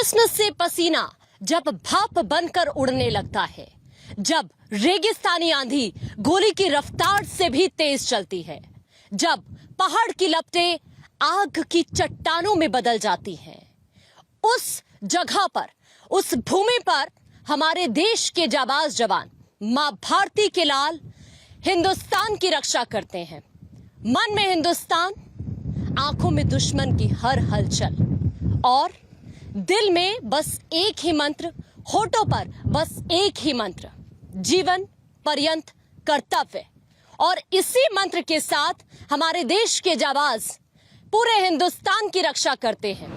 जिस्म से पसीना जब भाप बनकर उड़ने लगता है, जब रेगिस्तानी आंधी गोली की रफ्तार से भी तेज चलती है, जब पहाड़ की लपटें आग की चट्टानों में बदल जाती हैं, उस जगह पर, उस भूमि पर हमारे देश के जाबाज जवान मां भारती के लाल हिंदुस्तान की रक्षा करते हैं। मन में हिंदुस्तान, आंखों में दुश्मन की हर हलचल और दिल में बस एक ही मंत्र, होठों पर बस एक ही मंत्र, जीवन पर्यंत कर्तव्य। और इसी मंत्र के साथ हमारे देश के जाबाज पूरे हिंदुस्तान की रक्षा करते हैं।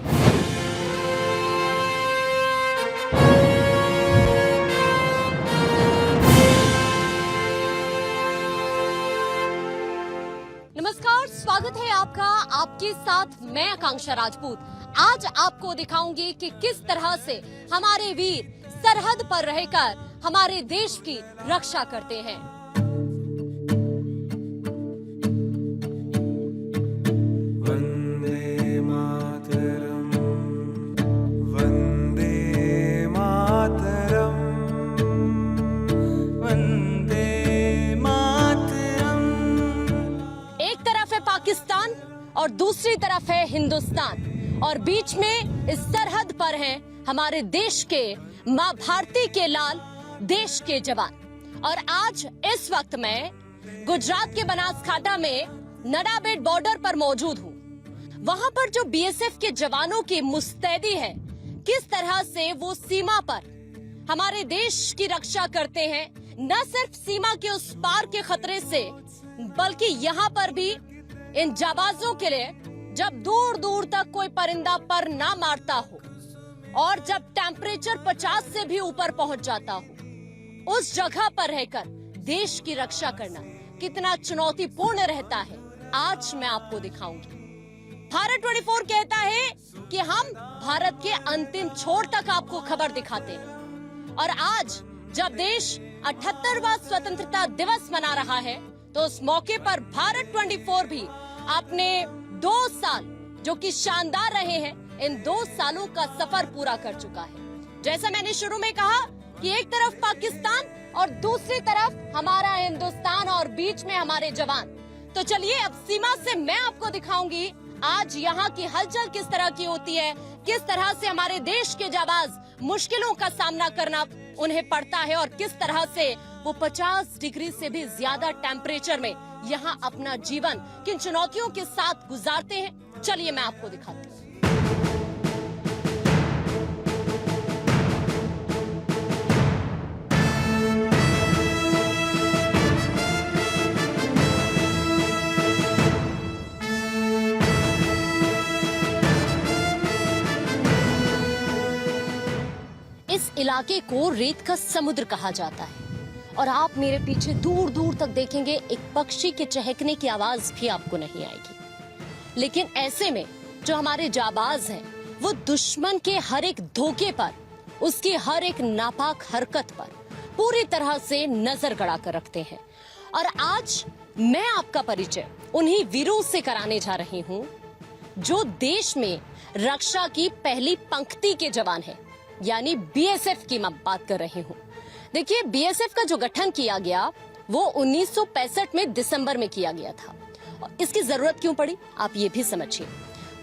नमस्कार, स्वागत है आपका। आपके साथ मैं आकांक्षा राजपूत। आज आपको दिखाऊंगी कि किस तरह से हमारे वीर सरहद पर रहकर हमारे देश की रक्षा करते हैं। वंदे मातरम, वंदे मातरम, वंदे मातरम। एक तरफ है पाकिस्तान और दूसरी तरफ है हिंदुस्तान, और बीच में इस सरहद पर हैं हमारे देश के मां भारती के लाल देश के जवान। और आज इस वक्त मैं गुजरात के बनासकांठा में नडाबेट बॉर्डर पर मौजूद हूँ। वहां पर जो बीएसएफ के जवानों की मुस्तैदी है, किस तरह से वो सीमा पर हमारे देश की रक्षा करते हैं, न सिर्फ सीमा के उस पार के खतरे से, बल्कि यहाँ पर भी इन जाबाजों के लिए जब दूर दूर तक कोई परिंदा पर ना मारता हो और जब टेम्परेचर 50 से भी ऊपर पहुंच जाता हो, उस जगह पर रहकर देश की रक्षा करना कितना चुनौतीपूर्ण रहता है, आज मैं आपको दिखाऊंगी। भारत 24 कहता है कि हम भारत के अंतिम छोर तक आपको खबर दिखाते हैं। और आज जब देश 78वां स्वतंत्रता दिवस मना रहा है, तो उस मौके पर भारत 24 भी अपने 2 साल जो कि शानदार रहे हैं, इन 2 सालों का सफर पूरा कर चुका है। जैसा मैंने शुरू में कहा कि एक तरफ पाकिस्तान और दूसरी तरफ हमारा हिंदुस्तान और बीच में हमारे जवान। तो चलिए अब सीमा से मैं आपको दिखाऊंगी आज यहाँ की हलचल किस तरह की होती है, किस तरह से हमारे देश के जाबाज मुश्किलों का सामना करना उन्हें पड़ता है और किस तरह से वो 50 डिग्री से भी ज्यादा टेम्परेचर में यहाँ अपना जीवन किन चुनौतियों के साथ गुजारते हैं। चलिए मैं आपको दिखाती हूँ। इस इलाके को रेत का समुद्र कहा जाता है और आप मेरे पीछे दूर दूर तक देखेंगे एक पक्षी के चहकने की आवाज भी आपको नहीं आएगी। लेकिन ऐसे में जो हमारे जाबाज हैं, वो दुश्मन के हर एक धोखे पर, उसकी हर एक नापाक हरकत पर पूरी तरह से नजर गड़ा कर रखते हैं। और आज मैं आपका परिचय उन्हीं वीरों से कराने जा रही हूँ जो देश में रक्षा की पहली पंक्ति के जवान हैं, यानी बीएसएफ की मैं बात कर रही हूँ। देखिए, बीएसएफ का जो गठन किया गया वो 1965 में दिसंबर में किया गया था। और इसकी जरूरत क्यों पड़ी, आप ये भी समझिए।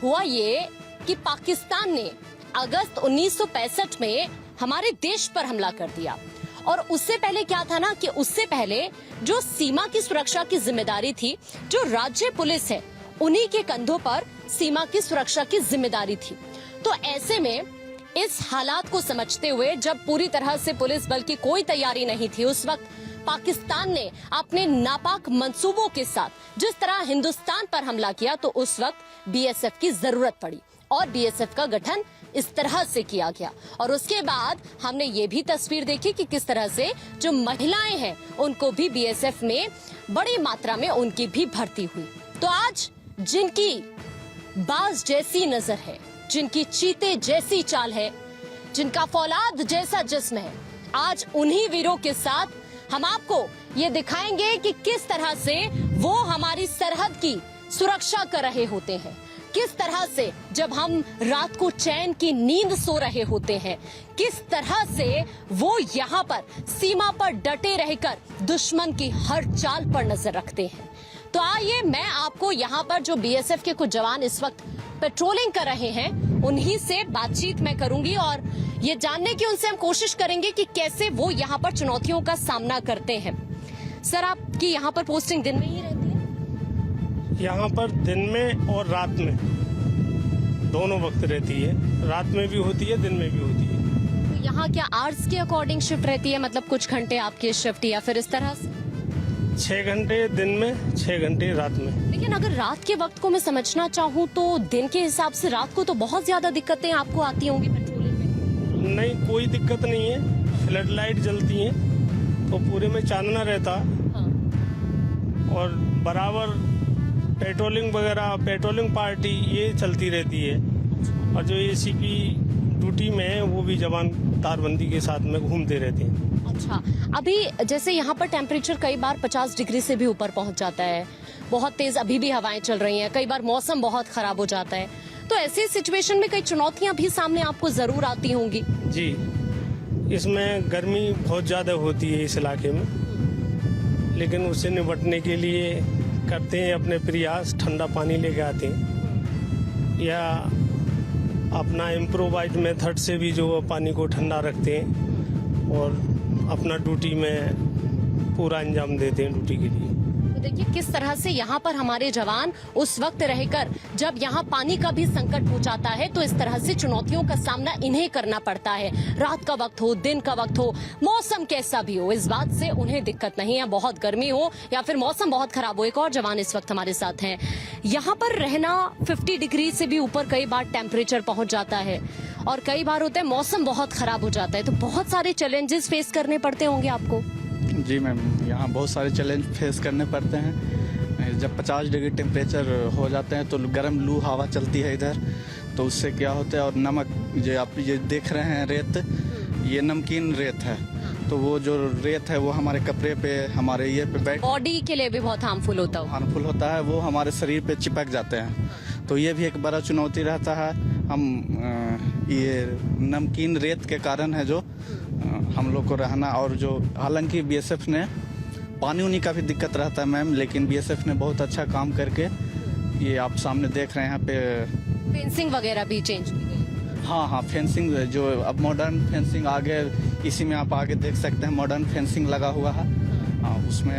हुआ ये कि पाकिस्तान ने अगस्त 1965 में हमारे देश पर हमला कर दिया। और उससे पहले क्या था ना कि उससे पहले जो सीमा की सुरक्षा की जिम्मेदारी थी, जो राज्य पुलिस है, उन्हीं के कंधों पर सीमा की सुरक्षा की जिम्मेदारी थी। तो ऐसे में इस हालात को समझते हुए, जब पूरी तरह से पुलिस बल की कोई तैयारी नहीं थी, उस वक्त पाकिस्तान ने अपने नापाक मंसूबों के साथ जिस तरह हिंदुस्तान पर हमला किया, तो उस वक्त बीएसएफ की जरूरत पड़ी और बीएसएफ का गठन इस तरह से किया गया। और उसके बाद हमने ये भी तस्वीर देखी कि किस तरह से जो महिलाएं हैं उनको भी बीएसएफ में बड़ी मात्रा में उनकी भी भर्ती हुई। तो आज जिनकी बाज जैसी नजर है, जिनकी चीते जैसी चाल है, जिनका फौलाद जैसा जिस्म है, आज उन्हीं वीरों के साथ हम आपको ये दिखाएंगे कि किस तरह से वो हमारी सरहद की सुरक्षा कर रहे होते हैं। किस तरह से जब हम रात को चैन की नींद सो रहे होते हैं, किस तरह से वो यहाँ पर सीमा पर डटे रहकर दुश्मन की हर चाल पर नजर रखते हैं। तो आइए मैं आपको यहाँ पर जो बीएसएफ के कुछ जवान इस वक्त पेट्रोलिंग कर रहे हैं उन्हीं से बातचीत मैं करूंगी और ये जानने की उनसे हम कोशिश करेंगे कि कैसे वो यहाँ पर चुनौतियों का सामना करते हैं। सर, आपकी यहाँ पर पोस्टिंग दिन में ही रहती है? यहाँ पर दिन में और रात में दोनों वक्त रहती है। रात में भी होती है, दिन में भी होती है। तो यहाँ क्या आवर्स के अकॉर्डिंग शिफ्ट रहती है, मतलब कुछ घंटे आपकी शिफ्ट या फिर इस तरह से? 6 घंटे दिन में, 6 घंटे रात में। लेकिन अगर रात के वक्त को मैं समझना चाहूँ तो दिन के हिसाब से रात को तो बहुत ज्यादा दिक्कतें आपको आती होंगी पेट्रोलिंग में। नहीं, कोई दिक्कत नहीं है। फ्लड लाइट जलती है तो पूरे में चांदना रहता। हाँ। और बराबर पेट्रोलिंग वगैरह, पेट्रोलिंग पार्टी ये चलती रहती है। और जो एसीपी ड्यूटी में है वो भी जवान तारबंदी के साथ में घूमते रहते हैं। अच्छा, अभी जैसे यहाँ पर टेम्परेचर कई बार 50 डिग्री से भी ऊपर पहुँच जाता है, बहुत तेज अभी भी हवाएं चल रही हैं, कई बार मौसम बहुत खराब हो जाता है, तो ऐसी सिचुएशन में कई चुनौतियां भी सामने आपको जरूर आती होंगी। जी, इसमें गर्मी बहुत ज़्यादा होती है इस इलाके में, लेकिन उससे निपटने के लिए करते हैं अपने प्रयास। ठंडा पानी लेके आते हैं या अपना इम्प्रोवाइज मेथड से भी जो पानी को ठंडा रखते हैं और अपना ड्यूटी में पूरा अंजाम देते हैं ड्यूटी के लिए। तो देखिए किस तरह से यहाँ पर हमारे जवान उस वक्त रहकर जब यहाँ पानी का भी संकट हो जाता है तो इस तरह से चुनौतियों का सामना इन्हें करना पड़ता है। रात का वक्त हो, दिन का वक्त हो, मौसम कैसा भी हो, इस बात से उन्हें दिक्कत नहीं है। बहुत गर्मी हो या फिर मौसम बहुत खराब हो। एक और जवान इस वक्त हमारे साथ हैं। यहाँ पर रहना 50 डिग्री से भी ऊपर कई बार टेम्परेचर पहुंच जाता है और कई बार होता है मौसम बहुत खराब हो जाता है, तो बहुत सारे चैलेंजेस फेस करने पड़ते होंगे आपको। जी मैम, यहाँ बहुत सारे चैलेंज फेस करने पड़ते हैं। जब 50 डिग्री टेम्परेचर हो जाते हैं तो गर्म लू हवा चलती है इधर, तो उससे क्या होता है। और नमक, जो आप ये देख रहे हैं रेत, ये नमकीन रेत है, तो वो जो रेत है वो हमारे कपड़े पे, हमारे ये पे बैठ, बॉडी के लिए भी बहुत हार्मफुल होता है, वो हमारे शरीर पे चिपक जाते हैं। तो ये भी एक बड़ा चुनौती रहता है। हम ये नमकीन रेत के कारण है जो हम लोग को रहना। और जो हालांकि बीएसएफ ने पानी उनी का भी दिक्कत रहता है मैम, लेकिन बीएसएफ ने बहुत अच्छा काम करके, ये आप सामने देख रहे हैं यहाँ पे फेंसिंग वगैरह भी चेंज की गई। हाँ, फेंसिंग जो अब मॉडर्न फेंसिंग आगे, इसी में आप आगे देख सकते हैं मॉडर्न फेंसिंग लगा हुआ है। हाँ, उसमें।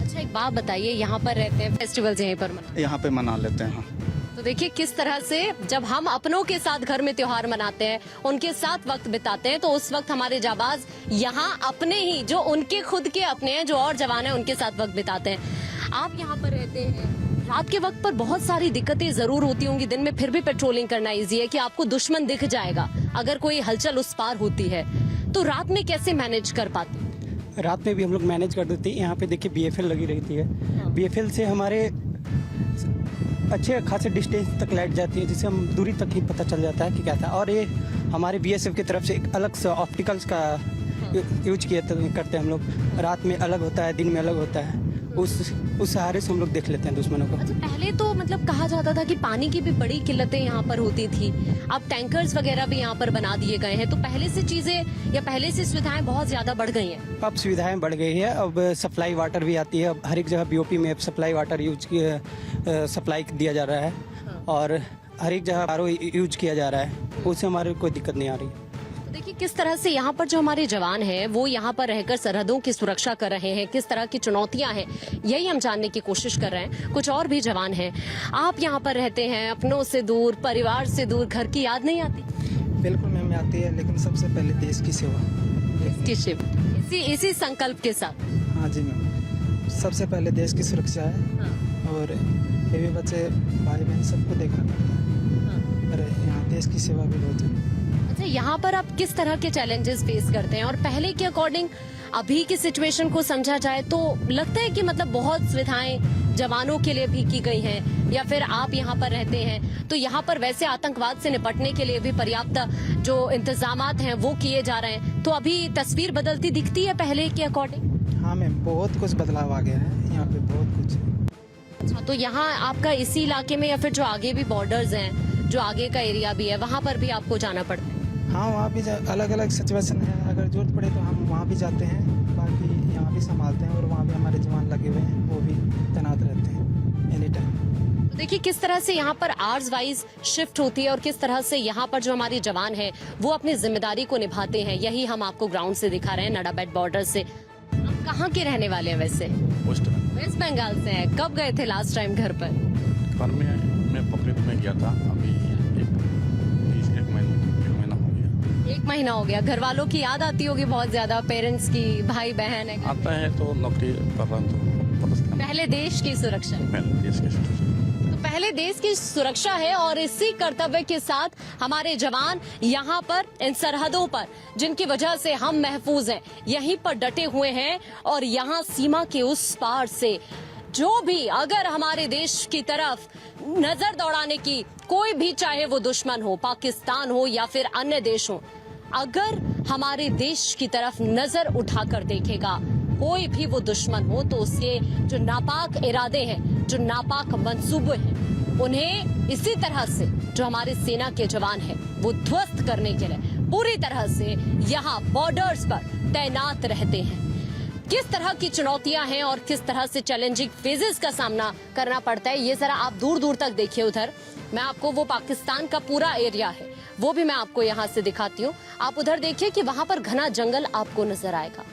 अच्छा, एक बात बताइए, यहाँ पर रहते हैं, फेस्टिवल्स यहाँ पे मना लेते हैं। तो देखिए किस तरह से जब हम अपनों के साथ घर में त्योहार मनाते हैं, उनके साथ वक्त बिताते हैं, तो उस वक्त हमारे जाबाज यहाँ अपने ही, जो उनके खुद के अपने हैं, जो और जवान हैं, उनके साथ वक्त बिताते हैं। आप यहाँ पर रहते हैं, रात के वक्त पर बहुत सारी दिक्कतें जरूर होती होंगी। दिन में फिर भी पेट्रोलिंग करना इजी है कि आपको दुश्मन दिख जाएगा अगर कोई हलचल उस पार होती है, तो रात में कैसे मैनेज कर पाते? रात में भी हम लोग मैनेज कर देते हैं। यहाँ पे देखिए बीएफएल लगी रहती है। बीएफएल से हमारे अच्छे खासे डिस्टेंस तक लाइट जाती है, जिससे हम दूरी तक ही पता चल जाता है कि क्या था। और ये हमारे बीएसएफ की तरफ से एक अलग सा ऑप्टिकल्स का यूज करते हैं हम लोग। रात में अलग होता है, दिन में अलग होता है। उस सहारे से हम लोग देख लेते हैं दुश्मनों को। अच्छा, पहले तो मतलब कहा जाता था कि पानी की भी बड़ी किल्लतें यहाँ पर होती थी। अब टैंकर्स वगैरह भी यहाँ पर बना दिए गए हैं, तो पहले से चीजें या पहले से सुविधाएं बहुत ज्यादा बढ़ गई हैं। अब सुविधाएं बढ़ गई है। अब सप्लाई वाटर भी आती है। अब हर एक जगह बीओपी में सप्लाई वाटर सप्लाई दिया जा रहा है और हर एक जगह आरओ यूज किया जा रहा है। उससे हमारे कोई दिक्कत नहीं आ रही। देखिए किस तरह से यहाँ पर जो हमारे जवान हैं वो यहाँ पर रहकर सरहदों की सुरक्षा कर रहे हैं, किस तरह की चुनौतियां हैं यही हम जानने की कोशिश कर रहे हैं। कुछ और भी जवान हैं। आप यहाँ पर रहते हैं, अपनों से दूर, परिवार से दूर, घर की याद नहीं आती? बिल्कुल मैम आती है, लेकिन सबसे पहले देश की सेवा, इसी संकल्प के साथ। हाँ जी मैम, सबसे पहले देश की सुरक्षा है। हाँ। और बेबी बच्चे, भाई बहन सबको देखना पड़ता है। हाँ। और यहाँ देश की सेवा भी बहुत है। अच्छा, यहाँ पर आप किस तरह के चैलेंजेस फेस करते हैं और पहले के अकॉर्डिंग अभी की सिचुएशन को समझा जाए तो लगता है कि मतलब बहुत सुविधाएं जवानों के लिए भी की गई हैं, या फिर आप यहाँ पर रहते हैं तो यहाँ पर वैसे आतंकवाद से निपटने के लिए भी पर्याप्त जो इंतजामात हैं वो किए जा रहे हैं, तो अभी तस्वीर बदलती दिखती है पहले के अकॉर्डिंग? हाँ मैम, बहुत कुछ बदलाव आ गया है यहाँ पे, बहुत कुछ। तो यहाँ आपका इसी इलाके में या फिर जो आगे भी बॉर्डर्स हैं, जो आगे का एरिया भी है, वहाँ पर भी आपको जाना पड़ता है? हाँ, वहाँ भी अलग अलग सिचुएशन है, अगर जरूरत पड़े तो हम वहाँ भी जाते हैं, बाकी यहाँ भी संभालते हैं और वहाँ भी हमारे जवान लगे हुए हैं, वो भी तैनात रहते हैं एनी टाइम। तो देखिए किस तरह से यहाँ पर आवर्स वाइज शिफ्ट होती है और किस तरह से यहाँ पर जो हमारे जवान हैं वो अपनी जिम्मेदारी को निभाते हैं। यही हम आपको ग्राउंड से दिखा रहे हैं, नडाबेट बॉर्डर से। आप कहाँ के रहने वाले हैं वैसे? वेस्ट बंगाल से हैं। कब गए थे लास्ट टाइम घर पर? घर में मैं बकरीद में गया था, अभी एक महीना हो गया। 1 महीना हो गया। घर वालों की याद आती होगी बहुत ज्यादा, पेरेंट्स की, भाई बहन है? आता है तो नौकरी कर रहा तो पता चला। पहले देश की सुरक्षा, पहले देश के तो पहले देश की सुरक्षा है और इसी कर्तव्य के साथ हमारे जवान यहाँ पर इन सरहदों पर, जिनकी वजह से हम महफूज हैं, यहीं पर डटे हुए हैं। और यहाँ सीमा के उस पार से जो भी अगर हमारे देश की तरफ नजर दौड़ाने की कोई भी, चाहे वो दुश्मन हो, पाकिस्तान हो या फिर अन्य देश हो, अगर हमारे देश की तरफ नजर उठाकर देखेगा कोई भी वो दुश्मन हो, तो उसके जो नापाक इरादे हैं, जो नापाक मंसूबे हैं, उन्हें इसी तरह से जो हमारे सेना के जवान हैं वो ध्वस्त करने के लिए पूरी तरह से यहाँ बॉर्डर्स पर तैनात रहते हैं। किस तरह की चुनौतियां हैं और किस तरह से चैलेंजिंग फेजेस का सामना करना पड़ता है, ये जरा आप दूर दूर तक देखिए। उधर मैं आपको वो पाकिस्तान का पूरा एरिया है वो भी मैं आपको यहाँ से दिखाती हूँ। आप उधर देखिए कि वहां पर घना जंगल आपको नजर आएगा।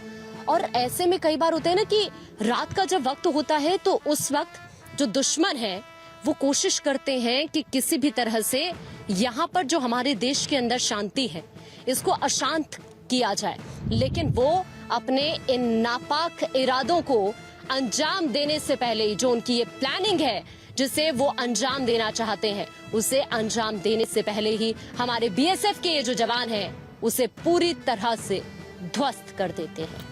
और ऐसे में कई बार होता है ना कि रात का जब वक्त होता है तो उस वक्त जो दुश्मन है वो कोशिश करते हैं कि किसी भी तरह से यहाँ पर जो हमारे देश के अंदर शांति है इसको अशांत किया जाए, लेकिन वो अपने इन नापाक इरादों को अंजाम देने से पहले ही, जो उनकी ये प्लानिंग है जिसे वो अंजाम देना चाहते हैं, उसे अंजाम देने से पहले ही हमारे बीएसएफ के ये जो जवान हैं उसे पूरी तरह से ध्वस्त कर देते हैं।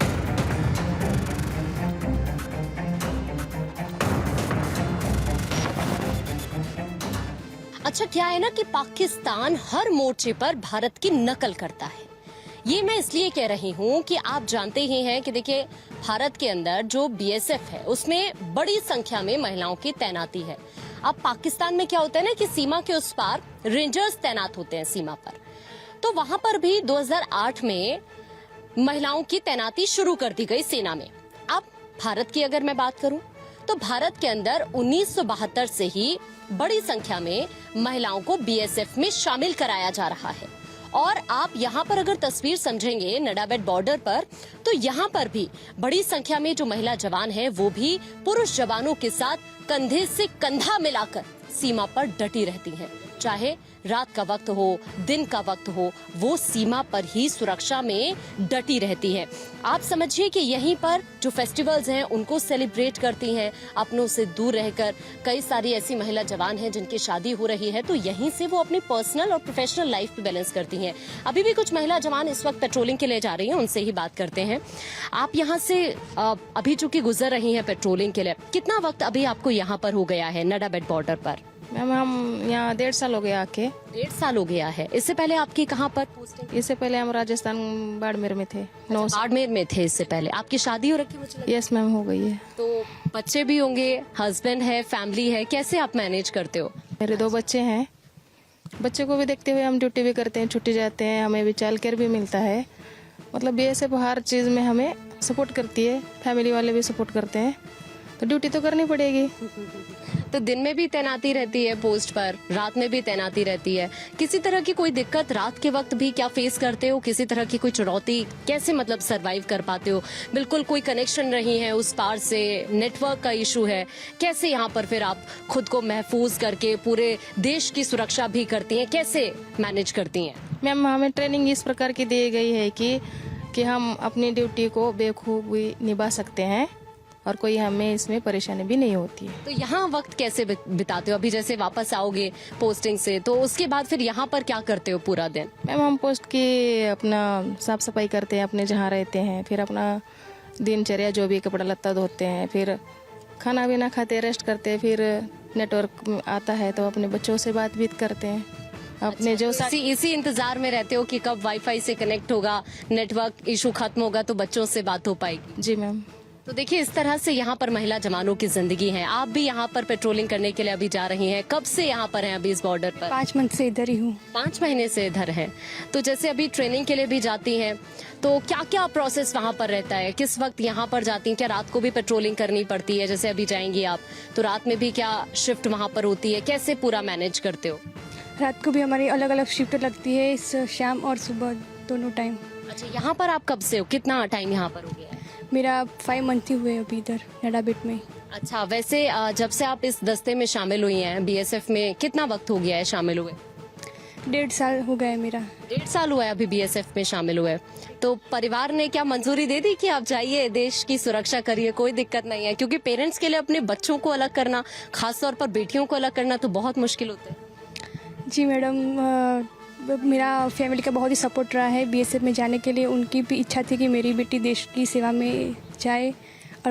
अच्छा, क्या है ना कि पाकिस्तान हर मोर्चे पर भारत की नकल करता है। ये मैं इसलिए कह रही हूँ कि आप जानते ही हैं कि देखिए भारत के अंदर जो बीएसएफ है उसमें बड़ी संख्या में महिलाओं की तैनाती है। अब पाकिस्तान में क्या होता है ना कि सीमा के उस पार रेंजर्स तैनात होते हैं सीमा पर, तो वहां पर भी 2008 में महिलाओं की तैनाती शुरू कर दी गई सेना में। अब भारत की अगर मैं बात करूं तो भारत के अंदर 1972 से ही बड़ी संख्या में महिलाओं को बीएसएफ में शामिल कराया जा रहा है। और आप यहाँ पर अगर तस्वीर समझेंगे नडाबेट बॉर्डर पर, तो यहाँ पर भी बड़ी संख्या में जो महिला जवान हैं वो भी पुरुष जवानों के साथ कंधे से कंधा मिलाकर सीमा पर डटी रहती हैं। चाहे रात का वक्त हो, दिन का वक्त हो, वो सीमा पर ही सुरक्षा में डटी रहती है। आप समझिए कि यहीं पर जो फेस्टिवल्स हैं उनको सेलिब्रेट करती हैं, अपनों से दूर रहकर। कई सारी ऐसी महिला जवान हैं जिनकी शादी हो रही है, तो यहीं से वो अपनी पर्सनल और प्रोफेशनल लाइफ पे बैलेंस करती हैं। अभी भी कुछ महिला जवान इस वक्त पेट्रोलिंग के लिए जा रही हैं, उनसे ही बात करते हैं। आप यहाँ से अभी चूंकि गुजर रही हैं पेट्रोलिंग के लिए, कितना वक्त अभी आपको यहाँ पर हो गया है नडाबेट बॉर्डर पर? मैम हम यहाँ 1.5 साल हो गया आके। 1.5 साल हो गया है। इससे पहले आपकी कहाँ पर पोस्टिंग? इससे पहले हम राजस्थान बाड़मेर में थे। 9 साल। बाड़मेर में थे इससे पहले। आपकी शादी हो रखी मुझे लगता है? यस मैम, हो गई है। तो बच्चे भी होंगे, हस्बैंड है, फैमिली है, कैसे आप मैनेज करते हो? मेरे 2 बच्चे हैं, बच्चे को भी देखते हुए हम ड्यूटी भी करते हैं, छुट्टी जाते हैं, हमें भी चाइल्ड केयर भी मिलता है। मतलब बीएसएफ हर चीज़ में हमें सपोर्ट करती है, फैमिली वाले भी सपोर्ट करते हैं, तो ड्यूटी तो करनी पड़ेगी। तो दिन में भी तैनाती रहती है पोस्ट पर, रात में भी तैनाती रहती है। किसी तरह की कोई दिक्कत रात के वक्त भी क्या फेस करते हो? किसी तरह की कोई चुनौती कैसे मतलब सरवाइव कर पाते हो? बिल्कुल कोई कनेक्शन नहीं है उस पार से, नेटवर्क का इशू है, कैसे यहाँ पर फिर आप खुद को महफूज करके पूरे देश की सुरक्षा भी करती हैं, कैसे मैनेज करती हैं? मैम हमें ट्रेनिंग इस प्रकार की दी गई है कि हम अपनी ड्यूटी को बेखूबी निभा सकते हैं और कोई हमें इसमें परेशानी भी नहीं होती है। तो यहाँ वक्त कैसे बिताते हो? अभी जैसे वापस आओगे पोस्टिंग से, तो उसके बाद फिर यहाँ पर क्या करते हो पूरा दिन? मैम हम पोस्ट की अपना साफ सफाई करते हैं अपने जहाँ रहते हैं, फिर अपना दिनचर्या जो भी कपड़ा लत्ता धोते हैं, फिर खाना भी ना खाते, रेस्ट करते हैं, फिर नेटवर्क आता है तो अपने बच्चों से बातचीत करते हैं। अपने जो इसी इंतजार में रहते हो कि कब वाईफाई से कनेक्ट होगा, नेटवर्क इशू खत्म होगा तो बच्चों से बात हो पाएगी? जी मैम। तो देखिए इस तरह से यहाँ पर महिला जवानों की जिंदगी है। आप भी यहाँ पर पेट्रोलिंग करने के लिए अभी जा रही हैं। कब से यहाँ पर हैं अभी इस बॉर्डर पर? 5 मंथ से इधर ही हूँ। 5 महीने से इधर हैं। तो जैसे अभी ट्रेनिंग के लिए भी जाती हैं, तो क्या क्या प्रोसेस वहाँ पर रहता है? किस वक्त यहाँ पर जाती हैं? क्या रात को भी पेट्रोलिंग करनी पड़ती है? जैसे अभी जाएंगी आप, तो रात में भी क्या शिफ्ट वहाँ पर होती है? कैसे पूरा मैनेज करते हो? रात को भी हमारी अलग अलग शिफ्ट लगती है, शाम और सुबह दोनों टाइम। अच्छा, यहाँ पर आप कब से हो? कितना टाइम यहाँ पर हो गया है? मेरा 5 मंथ ही हुए अभी इधर नडाबिट में। अच्छा, वैसे जब से आप इस दस्ते में शामिल हुई हैं, बीएसएफ में, कितना वक्त हो गया है शामिल हुए? 1.5 साल हो गया है मेरा। 1.5 साल हुआ है अभी बीएसएफ में शामिल हुए। तो परिवार ने क्या मंजूरी दे दी कि आप जाइए, देश की सुरक्षा करिए, कोई दिक्कत नहीं है? क्योंकि पेरेंट्स के लिए अपने बच्चों को अलग करना, खासतौर पर बेटियों को अलग करना तो बहुत मुश्किल होता है। जी मैडम, मेरा फैमिली का बहुत ही सपोर्ट रहा है बीएसएफ में जाने के लिए। उनकी भी इच्छा थी कि मेरी बेटी देश की सेवा में जाए और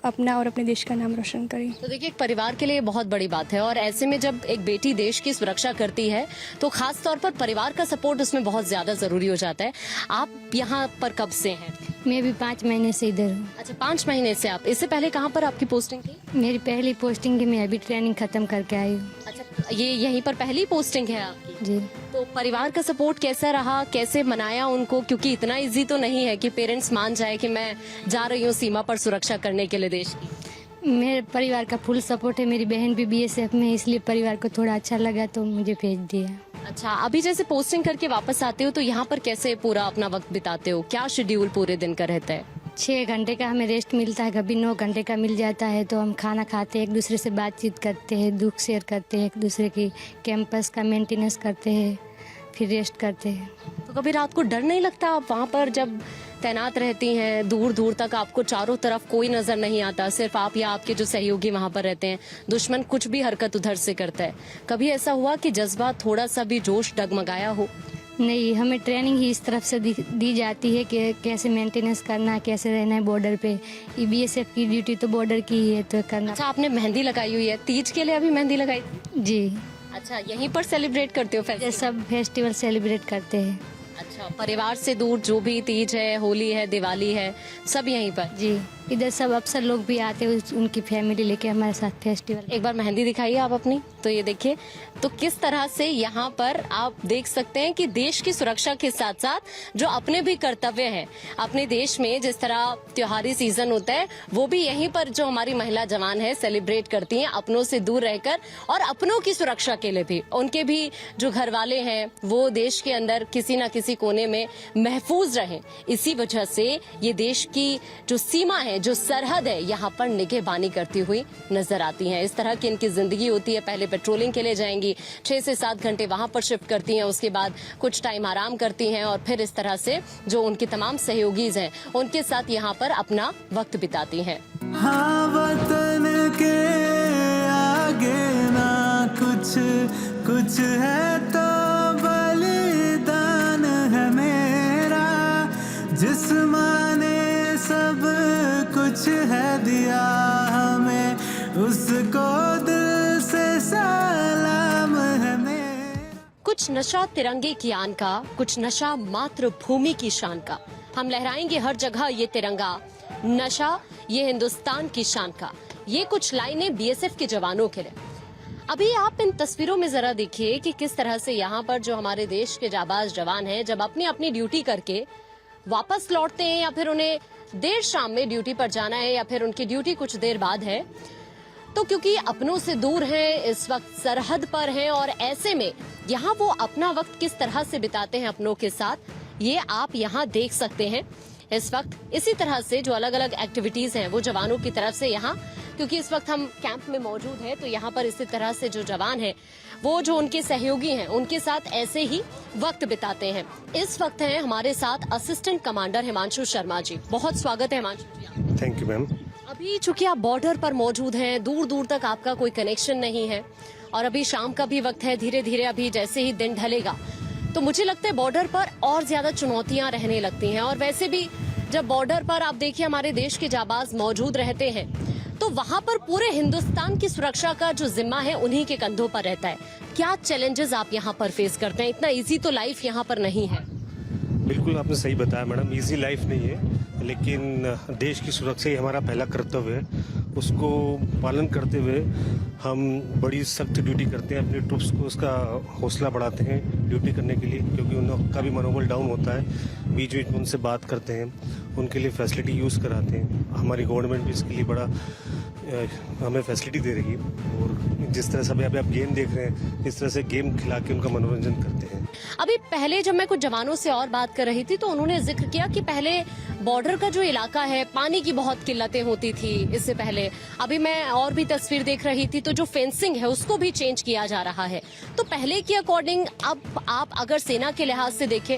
अपना और अपने देश का नाम रोशन करे। तो देखिए एक परिवार के लिए बहुत बड़ी बात है, और ऐसे में जब एक बेटी देश की सुरक्षा करती है तो खास तौर पर परिवार का सपोर्ट उसमें बहुत ज्यादा जरूरी हो जाता है। आप यहाँ पर कब से हैं? मैं भी 5 महीने से इधर हूँ। अच्छा, 5 महीने से आप। इससे पहले कहाँ पर आपकी पोस्टिंग थी? मेरी पहली पोस्टिंग है, मैं अभी ट्रेनिंग खत्म करके आई हूँ। अच्छा, ये यहीं पर पहली पोस्टिंग है आपकी? जी। तो परिवार का सपोर्ट कैसा रहा? कैसे मनाया उनको? क्योंकि इतना इजी तो नहीं है कि पेरेंट्स मान जाए कि मैं जा रही हूँ सीमा पर सुरक्षा करने के लिए देश की। मेरे परिवार का फुल सपोर्ट है। मेरी बहन भी बीएसएफ में, इसलिए परिवार को थोड़ा अच्छा लगा तो मुझे भेज दिया। अच्छा, अभी जैसे पोस्टिंग करके वापस आते हो तो यहाँ पर कैसे पूरा अपना वक्त बिताते हो? क्या शेड्यूल पूरे दिन का रहता है? 6 घंटे का हमें रेस्ट मिलता है, कभी 9 घंटे का मिल जाता है। तो हम खाना खाते हैं, एक दूसरे से बातचीत करते हैं, दुख शेयर करते हैं, एक दूसरे की कैंपस का मेंटेनेंस करते हैं, फिर रेस्ट करते हैं। तो कभी रात को डर नहीं लगता? आप वहाँ पर जब तैनात रहती हैं, दूर दूर तक आपको चारों तरफ कोई नजर नहीं आता, सिर्फ आप या आपके जो सहयोगी वहाँ पर रहते हैं, दुश्मन कुछ भी हरकत उधर से करता है, कभी ऐसा हुआ कि जज्बा, थोड़ा सा भी जोश डगमगाया हो? नहीं, हमें ट्रेनिंग ही इस तरफ से दी जाती है कि कैसे मेंटेनेंस करना है, कैसे रहना है बॉर्डर पे। बीएसएफ की ड्यूटी तो बॉर्डर की ही है, तो करना। अच्छा, आपने मेहंदी लगाई हुई है, तीज के लिए अभी मेहंदी लगाई थी? जी। अच्छा, यहीं पर सेलिब्रेट करते हो फेस्टिवल? सब फेस्टिवल सेलिब्रेट करते हैं। अच्छा, परिवार से दूर जो भी तीज है, होली है, दिवाली है, सब यहीं पर? जी, इधर सब अफसर लोग भी आते हैं, उनकी फैमिली लेके हमारे साथ फेस्टिवल। एक बार मेहंदी दिखाइए आप अपनी। तो ये देखिए, तो किस तरह से यहाँ पर आप देख सकते हैं कि देश की सुरक्षा के साथ साथ जो अपने भी कर्तव्य हैं, अपने देश में जिस तरह त्योहारी सीजन होता है, वो भी यहीं पर जो हमारी महिला जवान है सेलिब्रेट करती हैं, अपनों से दूर रहकर, और अपनों की सुरक्षा के लिए भी। उनके भी जो घर वाले हैं वो देश के अंदर किसी न किसी कोने में महफूज रहें। इसी वजह से ये देश की जो सीमा है, जो सरहद है, यहाँ पर निगहबानी करती हुई नजर आती हैं। इस तरह की इनकी जिंदगी होती है। पहले पेट्रोलिंग के लिए जाएंगी, 6 से 7 घंटे वहां पर शिफ्ट करती हैं, उसके बाद कुछ टाइम आराम करती हैं, और फिर इस तरह से जो उनकी तमाम सहयोगीज हैं उनके साथ यहाँ पर अपना वक्त बिताती हैं। हाँ, वतन के आगे ना कुछ है तो बलिदान है मेरा, जिस्माने सब कुछ है दिया हमें, उसको दिल से सलाम है मेरा। कुछ नशा तिरंगे की आन का, कुछ नशा मातृभूमि की शान का, हम लहराएंगे हर जगह ये तिरंगा, नशा ये हिंदुस्तान की शान का। ये कुछ लाइनें बीएसएफ के जवानों के लिए। अभी आप इन तस्वीरों में जरा देखिए कि किस तरह से यहाँ पर जो हमारे देश के जाबाज जवान हैं, जब अपनी अपनी ड्यूटी करके वापस लौटते हैं, या फिर उन्हें देर शाम में ड्यूटी पर जाना है, या फिर उनकी ड्यूटी कुछ देर बाद है, तो क्योंकि अपनों से दूर हैं, इस वक्त सरहद पर हैं, और ऐसे में यहाँ वो अपना वक्त किस तरह से बिताते हैं अपनों के साथ, ये आप यहाँ देख सकते हैं इस वक्त। इसी तरह से जो अलग अलग एक्टिविटीज हैं वो जवानों की तरफ से यहाँ, क्योंकि इस वक्त हम कैंप में मौजूद हैं, तो यहाँ पर इसी तरह से जो जवान हैं वो जो उनके सहयोगी हैं उनके साथ ऐसे ही वक्त बिताते हैं। इस वक्त हैं हमारे साथ असिस्टेंट कमांडर हिमांशु शर्मा जी। बहुत स्वागत है Himanshu ji. Thank you ma'am. अभी चूंकि आप बॉर्डर पर मौजूद हैं, दूर दूर तक आपका कोई कनेक्शन नहीं है, और अभी शाम का भी वक्त है, धीरे धीरे अभी जैसे ही दिन ढलेगा तो मुझे लगता है बॉर्डर पर और ज्यादा चुनौतियां रहने लगती हैं। और वैसे भी जब बॉर्डर पर आप देखिए हमारे देश के जाबाज मौजूद रहते हैं, तो वहाँ पर पूरे हिंदुस्तान की सुरक्षा का जो जिम्मा है उन्हीं के कंधों पर रहता है। क्या चैलेंजेस आप यहाँ पर फेस करते हैं? इतना इजी तो लाइफ यहाँ पर नहीं है। बिल्कुल आपने सही बताया मैडम, इजी लाइफ नहीं है। लेकिन देश की सुरक्षा ही हमारा पहला कर्तव्य है। उसको पालन करते हुए हम बड़ी सख्त ड्यूटी करते हैं, अपने ट्रूप्स को उसका हौसला बढ़ाते हैं ड्यूटी करने के लिए, क्योंकि उनका भी मनोबल डाउन होता है। बीच बीच में उनसे बात करते हैं, उनके लिए फैसिलिटी यूज़ कराते हैं। हमारी गवर्नमेंट भी इसके लिए बड़ा हमें फैसिलिटी दे रही है, और जिस तरह से अभी आप गेम देख रहे हैं, इस तरह से गेम खिला के उनका मनोरंजन करते हैं। अभी पहले जब मैं कुछ जवानों से और बात कर रही थी तो उन्होंने जिक्र किया कि पहले बॉर्डर का जो इलाका है, पानी की बहुत किल्लतें होती थी इससे पहले। अभी मैं और भी तस्वीर देख रही थी तो जो फेंसिंग है उसको भी चेंज किया जा रहा है। तो पहले के अकॉर्डिंग अब आप अगर सेना के लिहाज से देखें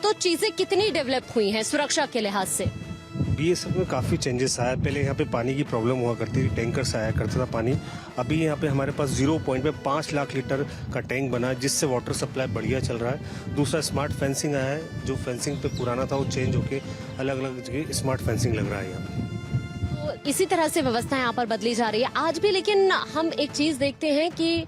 तो चीजें कितनी डेवलप हुई हैं सुरक्षा के लिहाज से? बीएसएफ में काफ़ी चेंजेस आया। पहले यहाँ पे पानी की प्रॉब्लम हुआ करती थी, टैंकर से आया करता था पानी। अभी यहाँ पे हमारे पास 0 पॉइंट पे 5 लाख लीटर का टैंक बना है, जिससे वाटर सप्लाई बढ़िया चल रहा है। दूसरा स्मार्ट फेंसिंग आया है, जो फेंसिंग पे पुराना था वो चेंज होके अलग अलग जगह स्मार्ट फेंसिंग लग रहा है यहाँ पे। तो इसी तरह से व्यवस्था यहाँ पर बदली जा रही है आज भी। लेकिन हम एक चीज देखते हैं कि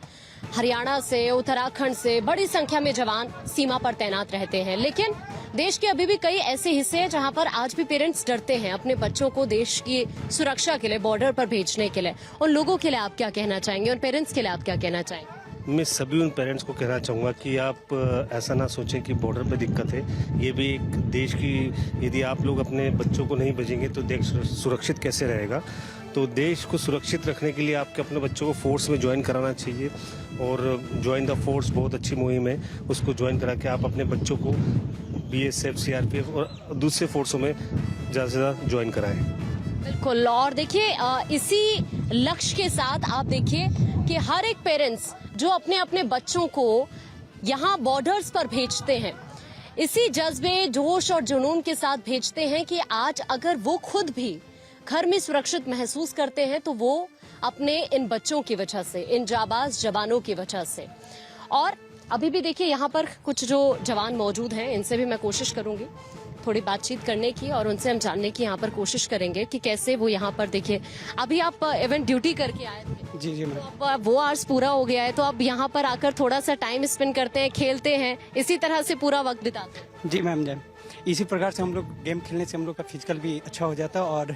हरियाणा से, उत्तराखंड से बड़ी संख्या में जवान सीमा पर तैनात रहते हैं, लेकिन देश के अभी भी कई ऐसे हिस्से हैं जहां पर आज भी पेरेंट्स डरते हैं अपने बच्चों को देश की सुरक्षा के लिए बॉर्डर पर भेजने के लिए। उन लोगों के लिए आप क्या कहना चाहेंगे, और पेरेंट्स के लिए आप क्या कहना चाहेंगे? मैं सभी उन पेरेंट्स को कहना चाहूँगा कि आप ऐसा ना सोचें कि बॉर्डर पे दिक्कत है। ये भी एक देश की, यदि आप लोग अपने बच्चों को नहीं भेजेंगे तो देश सुरक्षित कैसे रहेगा। तो देश को सुरक्षित रखने के लिए आपके अपने बच्चों को फोर्स में ज्वाइन कराना चाहिए, और ज्वाइन द फोर्स बहुत अच्छी मुहिम है। उसको ज्वाइन करा के आप अपने बच्चों को बीएसएफ, सीआरपीएफ और दूसरे फोर्सों में ज़्यादा से ज़्यादा ज्वाइन कराएं। बिल्कुल। और देखिए इसी लक्ष्य के साथ आप देखिए कि हर एक पेरेंट्स जो अपने अपने बच्चों को यहाँ बॉर्डर्स पर भेजते हैं, इसी जज्बे, जोश और जुनून के साथ भेजते हैं कि आज अगर वो खुद भी घर में सुरक्षित महसूस करते हैं तो वो अपने इन बच्चों की वजह से, इन जाबाज जवानों की वजह से। और अभी भी देखिए यहाँ पर कुछ जो जवान मौजूद हैं, इनसे भी मैं कोशिश करूंगी थोड़ी बातचीत करने की, और उनसे हम जानने की यहाँ पर कोशिश करेंगे कि कैसे वो यहाँ पर, देखिए अभी आप इवेंट ड्यूटी करके आए थे। जी जी मैम। तो अब वो आवर्स पूरा हो गया है, तो अब यहाँ पर आकर थोड़ा सा टाइम स्पेंड करते हैं, खेलते हैं, इसी तरह से पूरा वक्त बिताते हैं। जी मैम जी, इसी प्रकार से हम लोग गेम खेलने से हम लोग का फिजिकल भी अच्छा हो जाता है, और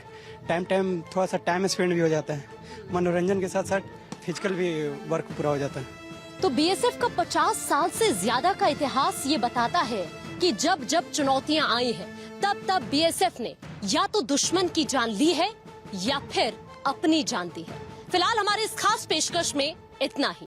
टाइम थोड़ा सा टाइम स्पेंड भी हो जाता है। मनोरंजन के साथ साथ फिजिकल भी वर्क पूरा हो जाता है। तो बीएसएफ का 50 साल से ज्यादा का इतिहास ये बताता है कि जब जब चुनौतियां आई हैं, तब तब बीएसएफ ने या तो दुश्मन की जान ली है या फिर अपनी जान दी है। फिलहाल हमारे इस खास पेशकश में इतना ही।